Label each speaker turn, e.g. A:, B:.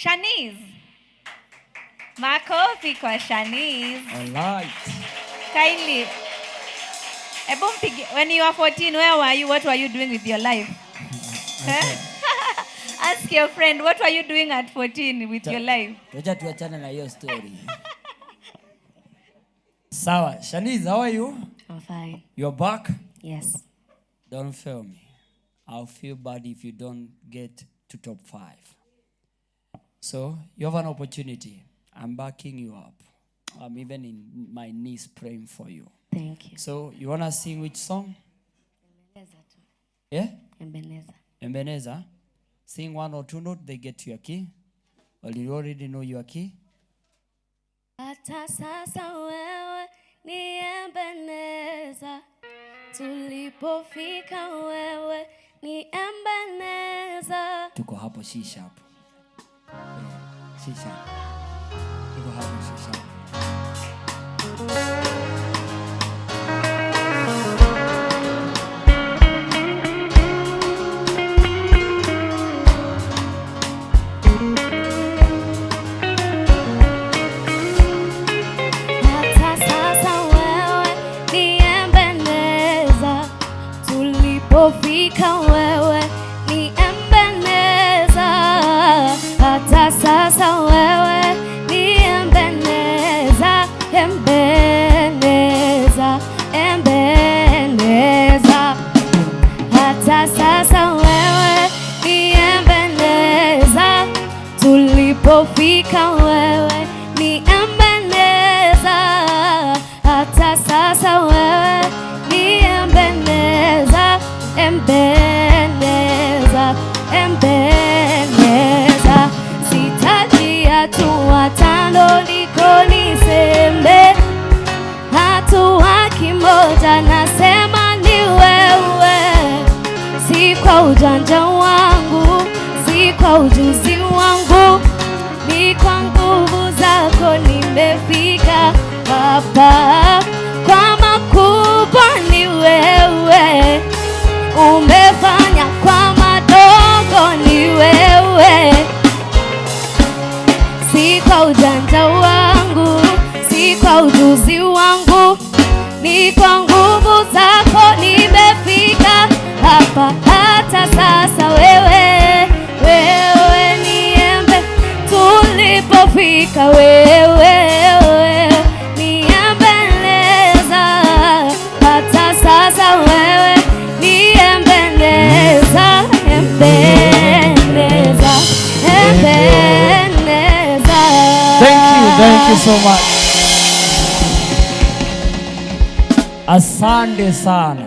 A: Shanice. Makofi kwa Shanice.
B: All right.
A: Kindly. When you were 14, where were you? What were you doing with your life? Ask your friend, what were you doing at 14 with your life?
B: Tuachane na hiyo story. Sawa. Shanice, how are you?
A: I'm fine.
B: You're back?
A: Yes.
B: Don't fail me. I'll feel bad if you don't get to top 5. So, you have an opportunity. I'm backing you up. I'm even in my knees praying for you.
A: Thank you.
B: So, you want to sing which song?
A: Ebeneza.
B: Yeah?
A: Ebeneza.
B: Ebeneza. Sing 1 or 2 notes, they get to your key. Or you already know your key?
A: Hata sasa wewe ni Ebeneza. Tulipofika wewe ni Ebeneza.
B: Tuko hapo C sharp. C sharp. Tuko hapo C sharp.
A: Tulipofika wewe ni Ebeneza. Hata sasa wewe ni Ebeneza. Ebeneza, Ebeneza. Hata sasa wewe ni Ebeneza. Tulipofika wewe ni Ebeneza. Hata sasa wewe ni Ebeneza. Ebeneza, Ebeneza. Sitaji hatua 5 liko nisembe, hatua kimoja nasema ni wewe. Si kwa ujanja wangu, si kwa ujuzi wangu, ni kwa nguvu zako nimefika hapa. Kwa makubwa ni wewe, umefanya kwa madogo ni wewe. Si kwa ujanja wangu, si kwa ujuzi wangu, ni kwa nguvu zako nimefika hapa. Hata sasa wewe ni Embe. Tulipofika wewe ni Ebeneza. Hata sasa wewe ni Ebeneza. Ebeneza, Ebeneza.
B: Thank you so much. Asante sana.